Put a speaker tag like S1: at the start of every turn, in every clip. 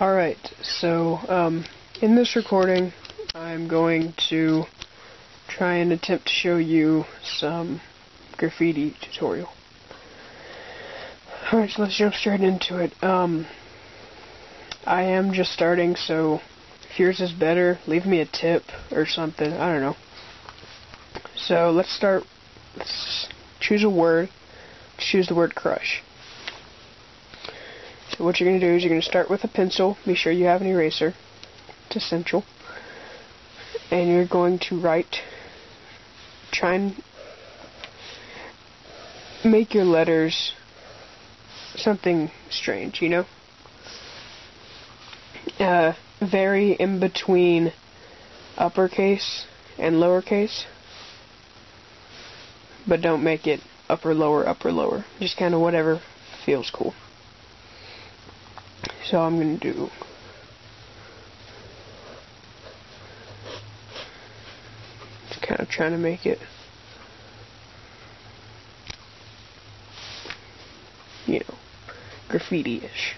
S1: Alright, so, in this recording, I'm going to try and attempt to show you some graffiti tutorial. Alright, so let's jump straight into it. I am just starting, so if yours is better, leave me a tip or something, I don't know. So, let's choose a word. Choose the word crush. So what you're going to do is you're going to start with a pencil. Be sure you have an eraser. It's essential. And you're going to try and make your letters something strange, you know? Vary in between uppercase and lowercase. But don't make it upper, lower, upper, lower. Just kind of whatever feels cool. So I'm going to do just kind of trying to make it, you know, graffiti-ish.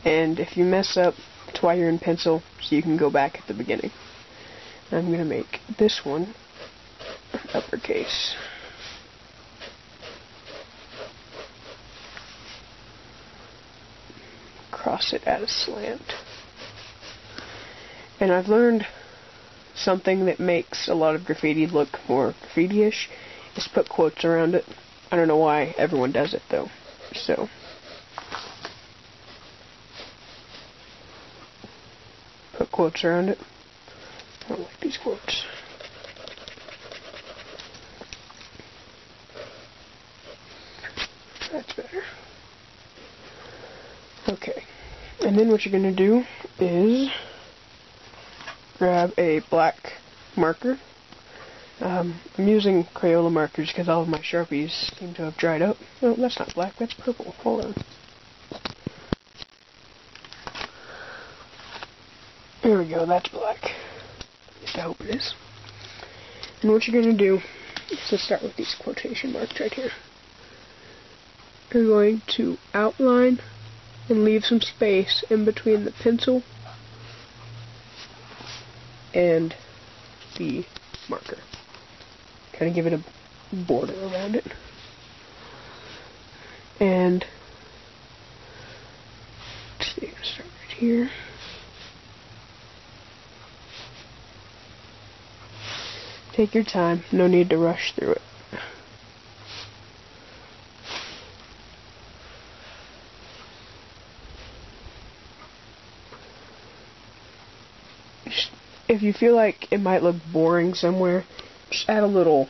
S1: And if you mess up, it's why you're in pencil, so you can go back at the beginning. I'm going to make this one uppercase. Cross it at a slant. And I've learned something that makes a lot of graffiti look more graffiti-ish, is put quotes around it. I don't know why everyone does it though. So put quotes around it. I don't like these quotes. That's better. Okay. And then what you're going to do is grab a black marker. I'm using Crayola markers because all of my Sharpies seem to have dried up. No, that's not black, that's purple. Hold on. There we go, that's black. At least I hope it is. And what you're going to do is to start with these quotation marks right here. You're going to outline and leave some space in between the pencil and the marker. Kind of give it a border around it. And let's see, start right here. Take your time, no need to rush through it. If you feel like it might look boring somewhere, just add a little,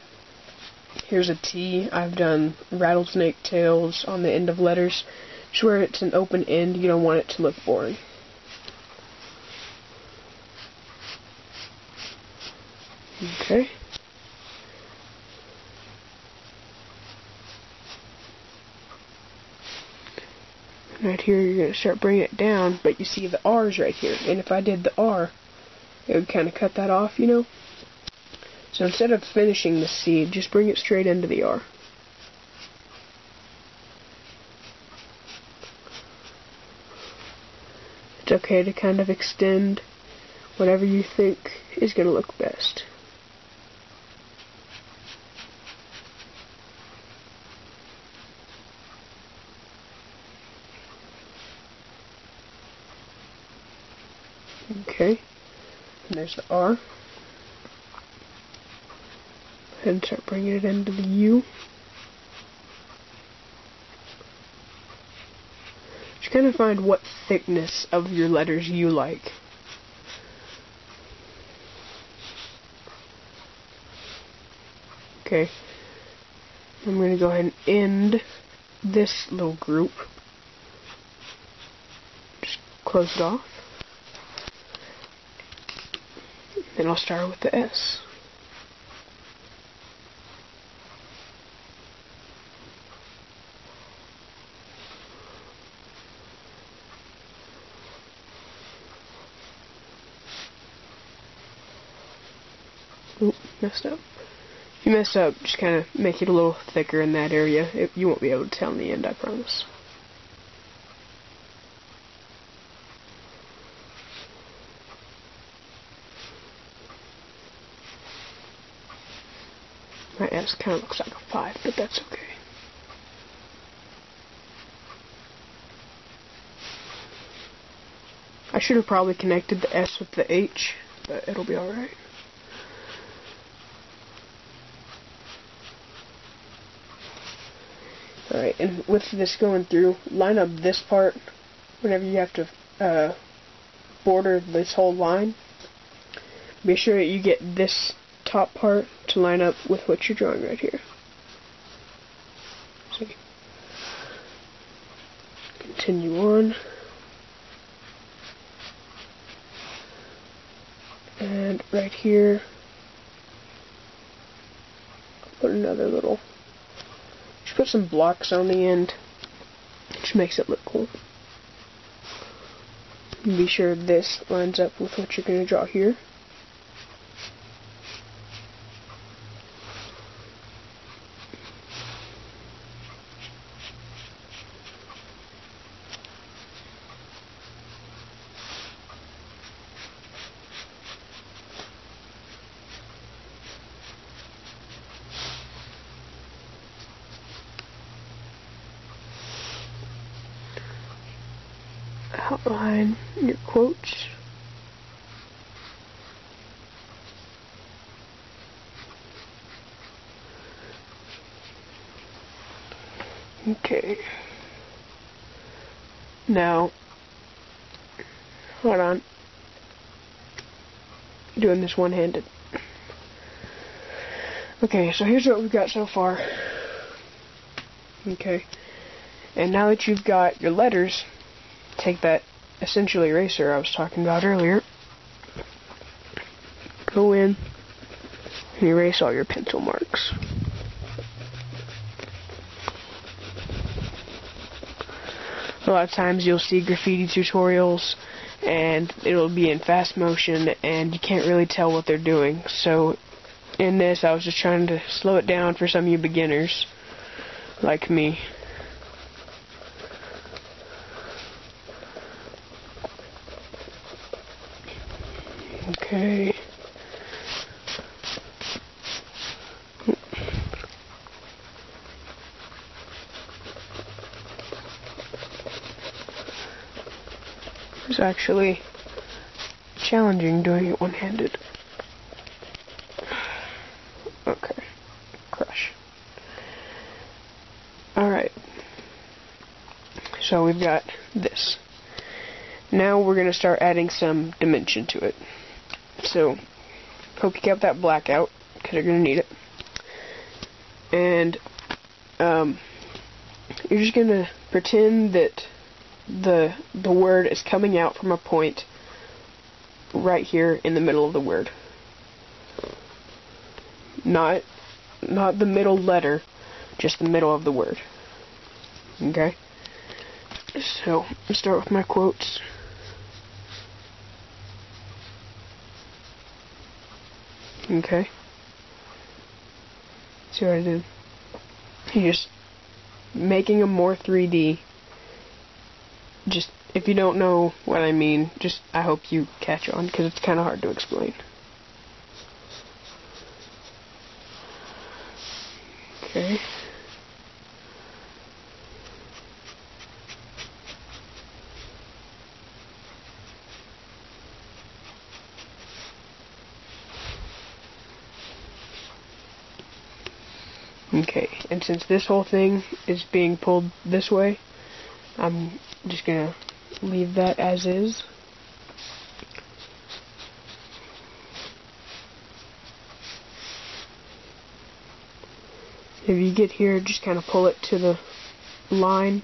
S1: here's a T, I've done rattlesnake tails on the end of letters, just where it's an open end, you don't want it to look boring. Okay. Right here you're going to start bringing it down, but you see the R's right here, and if I did the R, it would kind of cut that off, you know? So instead of finishing the C, just bring it straight into the R. It's okay to kind of extend whatever you think is going to look best. Okay. And there's the R. Go ahead and start bringing it into the U. Just kind of find what thickness of your letters you like. Okay. I'm going to go ahead and end this little group. Just close it off. Then I'll start with the S. Oop, messed up. If you mess up, just kind of make it a little thicker in that area. You won't be able to tell in the end, I promise. My S kind of looks like a 5, but that's okay. I should have probably connected the S with the H, but it'll be alright. Alright, and with this going through, line up this part whenever you have to border this whole line. Be sure that you get this top part to line up with what you're drawing right here. So, continue on. And right here, put another little, just put some blocks on the end, which makes it look cool. And be sure this lines up with what you're going to draw here. Outline your quotes. Okay. Now, hold on. Doing this one-handed. Okay, so here's what we've got so far. Okay. And now that you've got your letters, take that essential eraser I was talking about earlier, go in and erase all your pencil marks. A lot of times you'll see graffiti tutorials and it'll be in fast motion and you can't really tell what they're doing. So in this I was just trying to slow it down for some of you beginners like me. Okay. It's actually challenging doing it one-handed. Okay. Crush. Alright. So we've got this. Now we're going to start adding some dimension to it. So, hope you kept that black out, because you're going to need it. And, you're just going to pretend that the word is coming out from a point right here in the middle of the word. Not the middle letter, just the middle of the word. Okay? So, let's start with my quotes. Okay. See what I did? You're just making them more 3D. Just, if you don't know what I mean, just, I hope you catch on, because it's kind of hard to explain. Okay. Okay, and since this whole thing is being pulled this way, I'm just gonna leave that as is. If you get here, just kind of pull it to the line.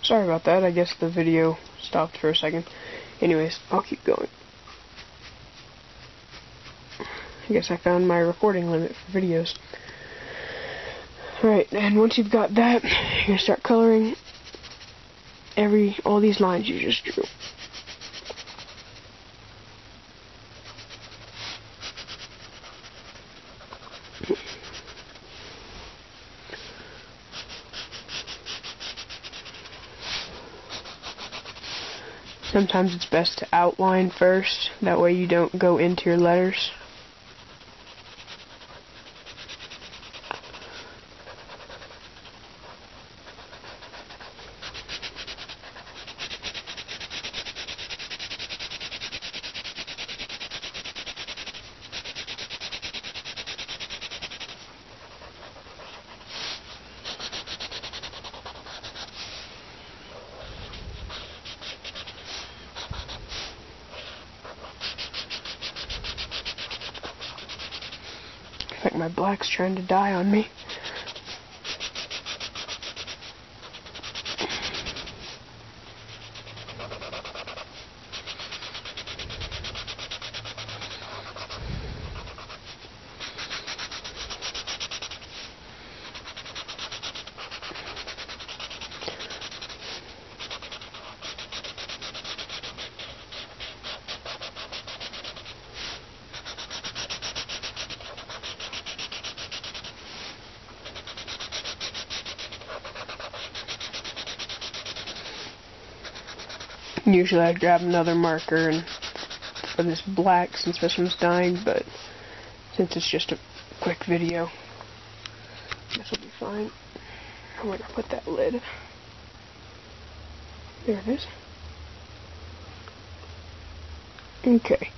S1: Sorry about that, I guess the video stopped for a second. Anyways, I'll keep going. I guess I found my recording limit for videos. Alright, and once you've got that, you're going to start coloring all these lines you just drew. Sometimes it's best to outline first, that way you don't go into your letters. I think my black's trying to die on me. Usually I'd grab another marker and for this black since this one's dying, but since it's just a quick video, this will be fine. I'm going to put that lid. There it is. Okay.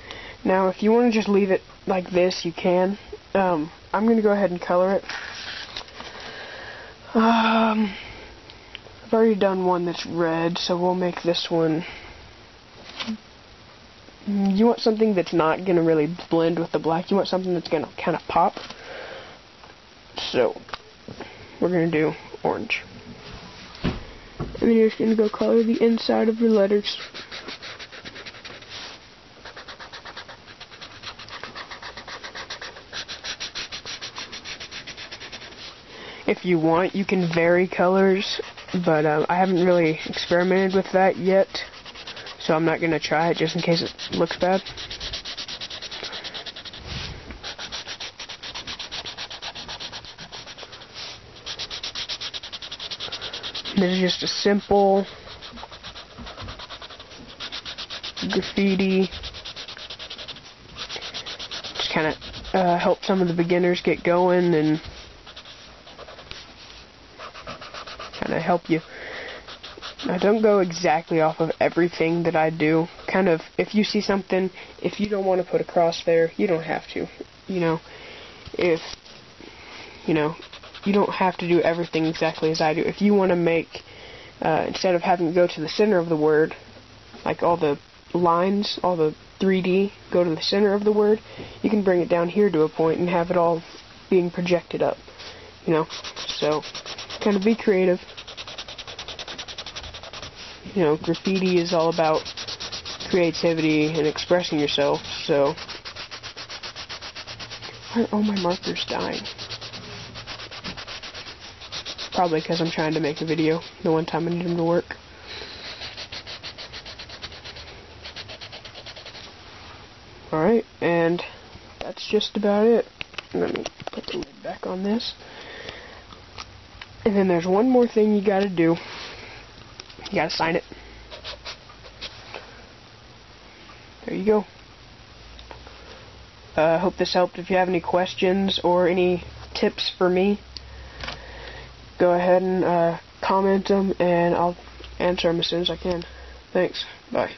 S1: Now if you want to just leave it like this, you can. I'm going to go ahead and color it. I've already done one that's red, so we'll make this one. You want something that's not going to really blend with the black. You want something that's going to kind of pop. So, we're going to do orange. And then you're just going to go color the inside of your letters. If you want, you can vary colors, but I haven't really experimented with that yet, so I'm not going to try it just in case it looks bad. This is just a simple graffiti. Just kind of help some of the beginners get going and kind of help you. I don't go exactly off of everything that I do. Kind of, if you see something, if you don't want to put a cross there, you don't have to. You know, if, you know, you don't have to do everything exactly as I do. If you want to make, instead of having to go to the center of the word, like all the lines, all the 3D, go to the center of the word, you can bring it down here to a point and have it all being projected up, you know. So, kind of be creative. You know, graffiti is all about creativity and expressing yourself, so... Why are all my markers dying? Probably because I'm trying to make a video the one time I need them to work. Alright, and that's just about it. Let me put the lid back on this. And then there's one more thing you gotta do. You gotta sign it. There you go. Hope this helped. If you have any questions or any tips for me, go ahead and comment them, and I'll answer them as soon as I can. Thanks. Bye.